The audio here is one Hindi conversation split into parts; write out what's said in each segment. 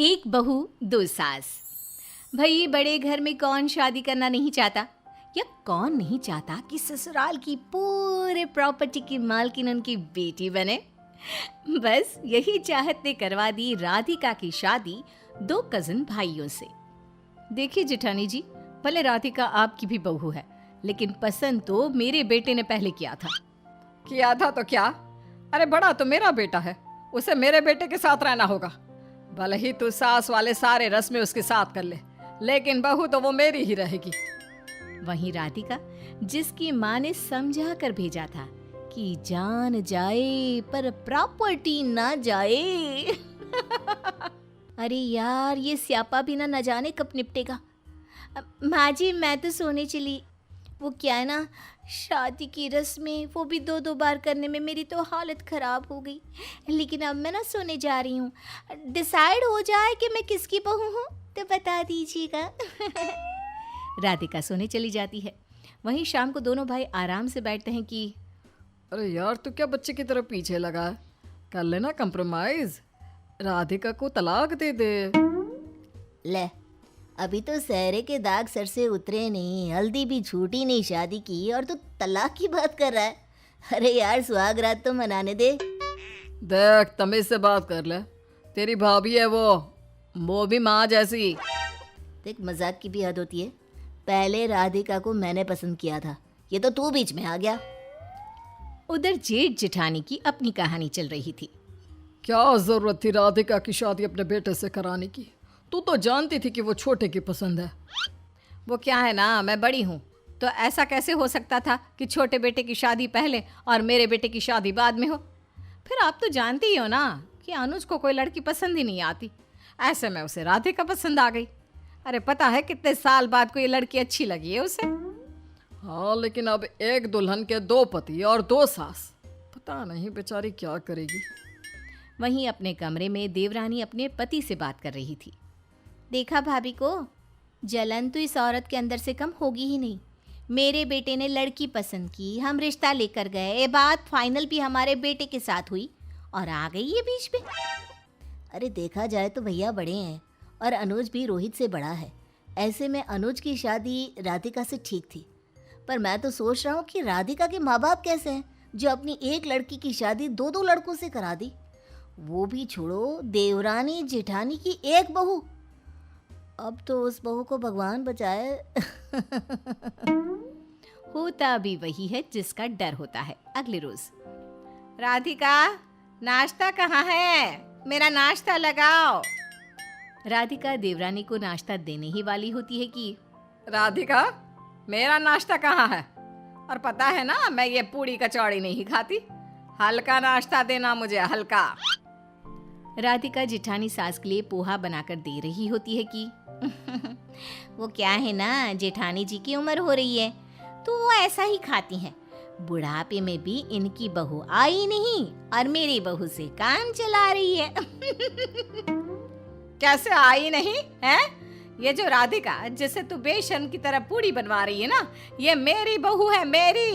एक बहू दो सास। भई बड़े घर में कौन शादी करना नहीं चाहता, या कौन नहीं चाहता कि ससुराल की पूरे प्रॉपर्टी की मालकिन उनकी बेटी बने। बस यही चाहत ने करवा दी राधिका की शादी दो कजिन भाइयों से। देखिए जेठानी जी, भले राधिका आपकी भी बहू है, लेकिन पसंद तो मेरे बेटे ने पहले किया था तो क्या? अरे बड़ा तो मेरा बेटा है, उसे मेरे बेटे के साथ रहना होगा। भले ही तू सास वाले सारे रस्में उसके साथ कर ले, लेकिन बहू तो वो मेरी ही रहेगी। वहीं राधिका, जिसकी माँ ने समझा कर भेजा था कि जान जाए पर प्रॉपर्टी ना जाए। अरे यार, ये स्यापा भी ना जाने कब निपटेगा। माँ जी, मैं तो सोने चली। वो क्या है ना, शादी की रस्में वो भी दो दो बार करने में मेरी तो हालत ख़राब हो गई। लेकिन अब मैं ना सोने जा रही हूँ। डिसाइड हो जाए कि मैं किसकी बहू हूँ तो बता दीजिएगा। राधिका सोने चली जाती है। वहीं शाम को दोनों भाई आराम से बैठते हैं कि अरे यार, तू क्या बच्चे की तरह पीछे लगा है? कर लेना कंप्रोमाइज, राधिका को तलाक दे दे। ले, अभी तो सहरे के दाग सर से उतरे नहीं, हल्दी भी छूटी नहीं शादी की, और तू तलाक की बात कर रहा है। अरे यार, सुहाग रात तो मनाने दे। देख, तमीज से बात कर ले, तेरी भाभी है वो भी माँ जैसी। देख, मजाक की भी हद होती है। पहले राधिका को मैंने पसंद किया था, ये तो तू बीच में आ गया। उधर जेठ जेठानी की अपनी कहानी चल रही थी। क्या जरूरत थी राधिका की शादी अपने बेटे से कराने की? तू तो जानती थी कि वो छोटे की पसंद है। वो क्या है ना, मैं बड़ी हूँ, तो ऐसा कैसे हो सकता था कि छोटे बेटे की शादी पहले और मेरे बेटे की शादी बाद में हो। फिर आप तो जानती ही हो ना कि अनुज को कोई लड़की पसंद ही नहीं आती। ऐसे में उसे राधिका पसंद आ गई। अरे पता है कितने साल बाद कोई लड़की अच्छी लगी है उसे। हाँ, लेकिन अब एक दुल्हन के दो पति और दो सास, पता नहीं बेचारी क्या करेगी। वहीं अपने कमरे में देवरानी अपने पति से बात कर रही थी। देखा भाभी को, जलन तो इस औरत के अंदर से कम होगी ही नहीं। मेरे बेटे ने लड़की पसंद की, हम रिश्ता लेकर गए, ये बात फाइनल भी हमारे बेटे के साथ हुई, और आ गई ये बीच में। अरे देखा जाए तो भैया बड़े हैं, और अनुज भी रोहित से बड़ा है। ऐसे में अनुज की शादी राधिका से ठीक थी। पर मैं तो सोच रहा हूँ कि राधिका के माँ बाप कैसे हैं, जो अपनी एक लड़की की शादी दो दो लड़कों से करा दी। वो भी छोड़ो, देवरानी जेठानी की एक बहू। अब तो उस बहू को भगवान बचाए। होता भी वही है जिसका डर होता है। अगले रोज, राधिका नाश्ता कहाँ है? मेरा नाश्ता लगाओ। राधिका देवरानी को नाश्ता देने ही वाली होती है कि राधिका, मेरा नाश्ता कहाँ है? और पता है ना, मैं ये पूड़ी कचौड़ी नहीं खाती। हल्का नाश्ता देना मुझे, हल्का। राधिका जिठानी सास के लिए पोहा बनाकर दे रही होती है कि वो क्या है ना, जेठानी जी की उम्र हो रही है तो वो ऐसा ही खाती हैं। बुढ़ापे में भी इनकी बहू आई नहीं, और मेरी बहू से काम चला रही है। कैसे आई नहीं है? ये जो राधिका जिसे तू बेशर्म की तरह पूड़ी बनवा रही है ना, ये मेरी बहू है, मेरी।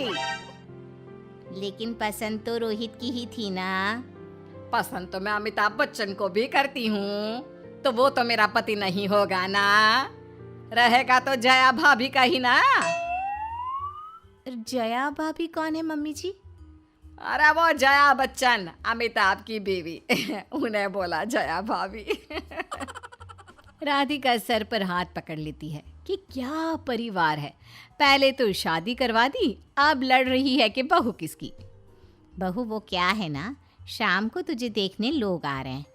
लेकिन पसंद तो रोहित की ही थी ना। पसंद तो मैं अमिताभ बच्चन को भी करती हूँ, तो वो तो मेरा पति नहीं होगा ना, रहेगा तो जया भाभी का ही ना। जया भाभी कौन है मम्मी जी? अरे वो जया बच्चन, अमिताभ की बीवी। उन्हें बोला जया भाभी। राधिका सर पर हाथ पकड़ लेती है कि क्या परिवार है। पहले तो शादी करवा दी, अब लड़ रही है कि बहू किसकी। बहू वो क्या है ना, शाम को तुझे देखने लोग आ रहे हैं।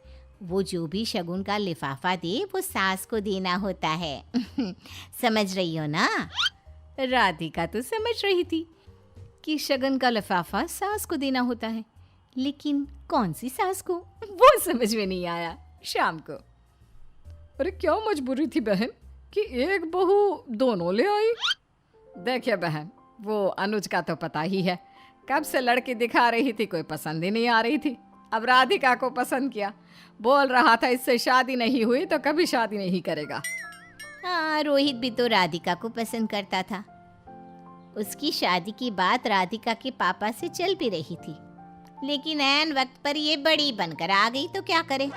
वो जो भी शगुन का लिफाफा दे वो सास को देना होता है। समझ रही हो ना? राधिका तो समझ रही थी कि शगन का लिफाफा सास को देना होता है, लेकिन कौन सी सास को, वो समझ में नहीं आया शाम को। अरे क्या मजबूरी थी बहन कि एक बहू दोनों ले आई? देखिए बहन, वो अनुज का तो पता ही है, कब से लड़की दिखा रही थी, कोई पसंद ही नहीं आ रही थी। अब राधिका को पसंद किया, बोल रहा था इससे शादी नहीं हुई तो कभी शादी नहीं करेगा। हाँ, रोहित भी तो राधिका को पसंद करता था। उसकी शादी की बात राधिका के पापा से चल भी रही थी, लेकिन ऐन वक्त पर ये बड़ी बनकर आ गई तो क्या करे।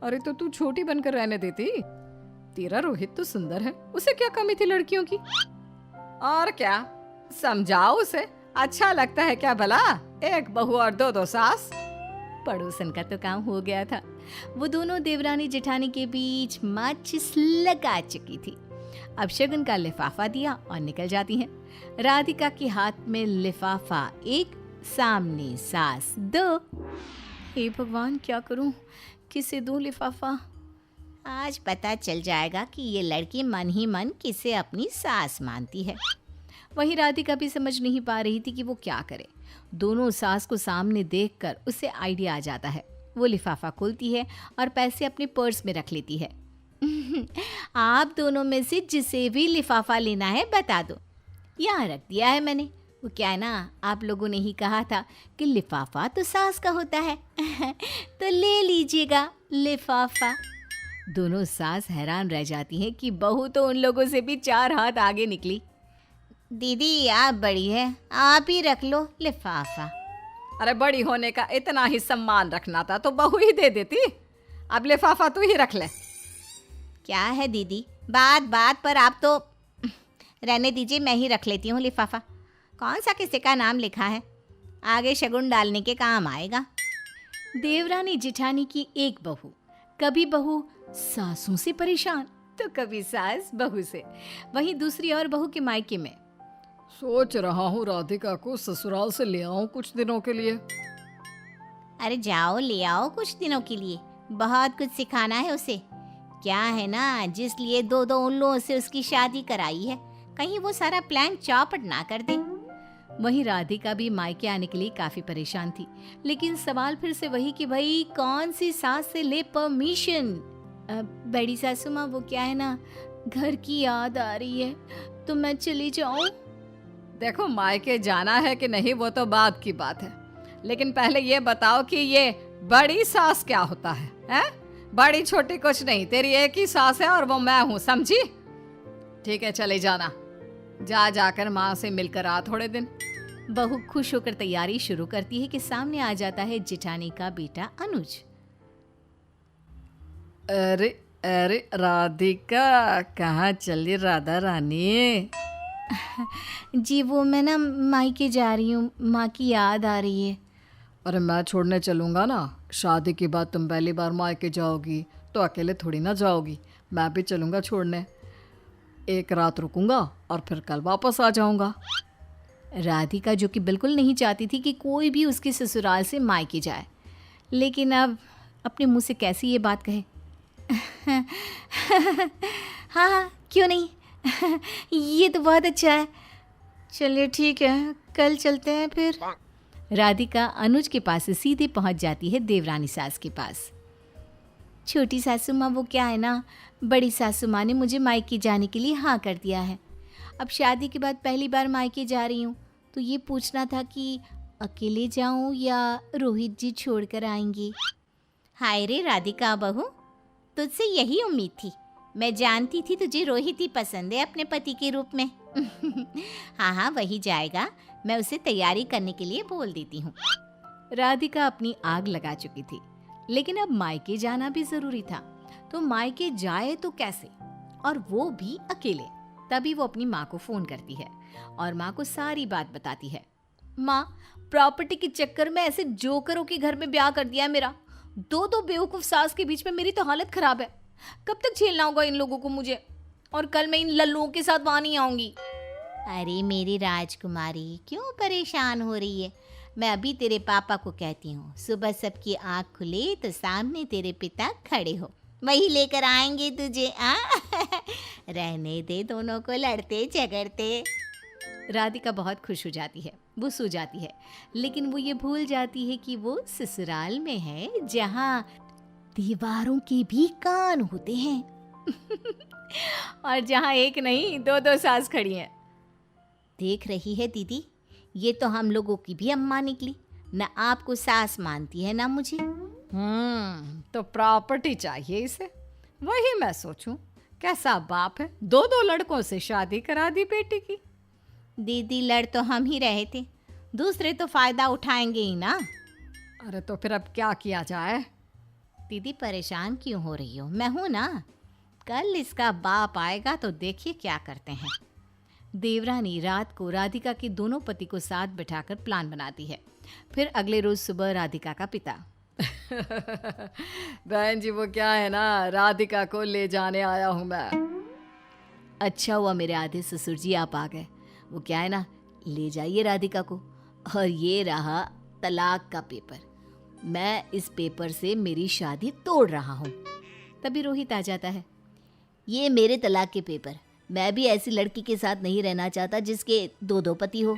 अरे तो तू छोटी बनकर रहने देती। तेरा रोहित तो सुंदर है, उसे क्या कमी थी लड़कियों की? और क्या, समझाओ उसे, अच्छा लगता है क्या भला एक बहू और दो दो सास? पड़ोसन का तो काम हो गया था। वो दोनों देवरानी जेठानी के बीच माचिस लगा चुकी थी। अब शगुन का लिफाफा दिया और निकल जाती हैं। राधिका के हाथ में लिफाफा एक, सामने सास दो। हे भगवान, क्या करूं, किसे दूं लिफाफा? आज पता चल जाएगा कि ये लड़की मन ही मन किसे अपनी सास मानती है। वहीं राधिका भी समझ नहीं पा रही थी कि वो क्या करे। दोनों सास को सामने देखकर उसे आइडिया आ जाता है। वो लिफाफा खोलती है और पैसे अपने पर्स में रख लेती है। आप दोनों में से जिसे भी लिफाफा लेना है बता दो, यहाँ रख दिया है मैंने। वो क्या है ना, आप लोगों ने ही कहा था कि लिफाफा तो सास का होता है तो ले लीजिएगा लिफाफा। दोनों सास हैरान रह जाती हैं कि बहू तो उन लोगों से भी 4 हाथ आगे निकली। दीदी आप बड़ी है, आप ही रख लो लिफाफा। अरे बड़ी होने का इतना ही सम्मान रखना था तो बहू ही दे देती। अब लिफाफा तू ही रख ले। क्या है दीदी, बात बात पर आप तो रहने दीजिए, मैं ही रख लेती हूँ लिफाफा। कौन सा किसी का नाम लिखा है, आगे शगुन डालने के काम आएगा। देवरानी जिठानी की एक बहू, कभी बहू सासों से परेशान तो कभी सास बहू से। वहीं दूसरी और बहू के मायके में सोच रहा हूँ राधिका को ससुराल से ले आऊं कुछ दिनों के लिए। अरे जाओ ले आओ कुछ दिनों के लिए, बहुत कुछ सिखाना है उसे। क्या है ना, जिस लिए दो दो उन लोगों से उसकी शादी कराई है, कहीं वो सारा प्लान चौपट ना कर दे। वहीं राधिका भी मायके आने के लिए काफी परेशान थी। लेकिन सवाल फिर से वही कि भाई कौन सी सास से ले परमिशन। बड़ी सासू माँ, वो क्या है ना, घर की याद आ रही है तो मैं चली जाऊं। देखो मायके जाना है कि नहीं वो तो बाद की बात है, लेकिन पहले ये बताओ कि ये बड़ी सास क्या होता है, हैं? बड़ी छोटी कुछ नहीं, तेरी एक ही सास है और वो मैं हूँ, समझी? ठीक है चले जाना, जाकर माँ से मिलकर आ थोड़े दिन। बहू खुश होकर तैयारी शुरू करती है कि सामने आ जाता है जिठानी का बेटा अनुज। अरे अरे राधिका, कहाँ चली राधा रानी? जी वो मैं ना मायके जा रही हूँ, माँ की याद आ रही है। अरे मैं छोड़ने चलूँगा ना, शादी के बाद तुम पहली बार मायके जाओगी तो अकेले थोड़ी ना जाओगी, मैं भी चलूँगा छोड़ने। एक रात रुकूंगा और फिर कल वापस आ जाऊँगा। राधिका जो कि बिल्कुल नहीं चाहती थी कि कोई भी उसके ससुराल से मायके जाए, लेकिन अब अपने मुंह से कैसे ये बात कहे। हाँ क्यों नहीं ये तो बहुत अच्छा है, चलिए ठीक है कल चलते हैं फिर। राधिका अनुज के पास से सीधे पहुंच जाती है देवरानी सास के पास। छोटी सासू माँ, वो क्या है ना, बड़ी सासू माँ ने मुझे मायके जाने के लिए हाँ कर दिया है। अब शादी के बाद पहली बार मायके जा रही हूँ तो ये पूछना था कि अकेले जाऊँ या रोहित जी छोड़ कर आएंगे। हाय रे राधिका बहू, तुझसे यही उम्मीद थी। मैं जानती थी तुझे रोहित ही पसंद है अपने पति के रूप में। हाँ हाँ वही जाएगा, मैं उसे तैयारी करने के लिए बोल देती हूँ। राधिका अपनी आग लगा चुकी थी, लेकिन अब मायके जाना भी जरूरी था। तो मायके जाए तो कैसे, और वो भी अकेले। तभी वो अपनी माँ को फोन करती है और माँ को सारी बात बताती है। माँ, प्रॉपर्टी के चक्कर में ऐसे जोकरों के घर में ब्याह कर दिया है मेरा। दो दो बेवकूफ सास के बीच में मेरी तो हालत खराब है। कब तक झेलना होगा इन लोगों को मुझे, और कल मैं इन लल्लुओं के साथ वहां नहीं आऊंगी। अरे मेरी राजकुमारी, क्यों परेशान हो रही है? मैं अभी तेरे पापा को कहती हूँ, सुबह सबकी आँख खुले तो सामने तेरे पिता खड़े हो, वही लेकर आएंगे तुझे। रहने दे दोनों को लड़ते झगड़ते। राधिका बहुत खुश हो जाती है, वो सो जाती है, लेकिन वो ये भूल जाती है कि वो ससुराल में है जहाँ दीवारों के भी कान होते हैं और जहाँ एक नहीं दो दो सास खड़ी हैं। देख रही है दीदी, ये तो हम लोगों की भी अम्मा निकली, न आपको सास मानती है ना मुझे। तो प्रॉपर्टी चाहिए इसे। वही मैं सोचूं, कैसा बाप है, दो दो लड़कों से शादी करा दी बेटी की। दीदी लड़ तो हम ही रहे थे, दूसरे तो फायदा उठाएंगे ही ना। अरे तो फिर अब क्या किया जाए? दीदी परेशान क्यों हो रही हो, मैं हूं ना। कल इसका बाप आएगा तो देखिए क्या करते हैं। देवरानी रात को राधिका के दोनों पति को साथ बिठाकर प्लान बनाती है। फिर अगले रोज सुबह राधिका का पिता, बहन जी वो क्या है ना, राधिका को ले जाने आया हूँ मैं। अच्छा हुआ मेरे आधे ससुर जी आप आ गए। वो क्या है ना, ले जाइए राधिका को। और ये रहा तलाक का पेपर, मैं इस पेपर से मेरी शादी तोड़ रहा हूँ। तभी रोहित आ जाता है। ये मेरे तलाक के पेपर, मैं भी ऐसी लड़की के साथ नहीं रहना चाहता जिसके दो दो पति हो।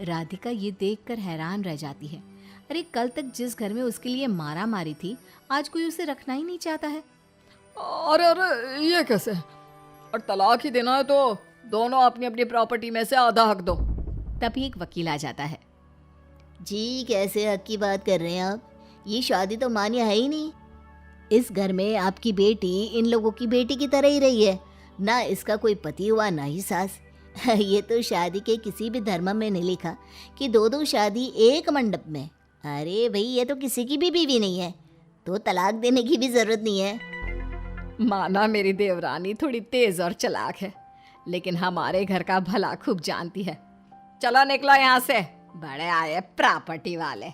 राधिका ये देखकर हैरान रह जाती है। अरे कल तक जिस घर में उसके लिए मारा मारी थी, आज कोई उसे रखना ही नहीं चाहता है। अरे अरे ये कैसे, और तलाक ही देना है तो दोनों अपनी अपनी प्रॉपर्टी में से आधा हक दो। तभी एक वकील आ जाता है। जी कैसे हक की बात कर रहे हैं आप, ये शादी तो मान्य है ही नहीं। इस घर में आपकी बेटी इन लोगों की बेटी की तरह ही रही है, ना इसका कोई पति हुआ ना ही सास। ये तो शादी के किसी भी धर्म में नहीं लिखा कि दो दो शादी एक मंडप में। अरे भाई ये तो किसी की भी बीवी नहीं है, तो तलाक देने की भी जरूरत नहीं है। माना मेरी देवरानी थोड़ी तेज और चालाक है, लेकिन हमारे घर का भला खूब जानती है। चलो निकलो यहाँ से, बड़े आए प्रॉपर्टी वाले।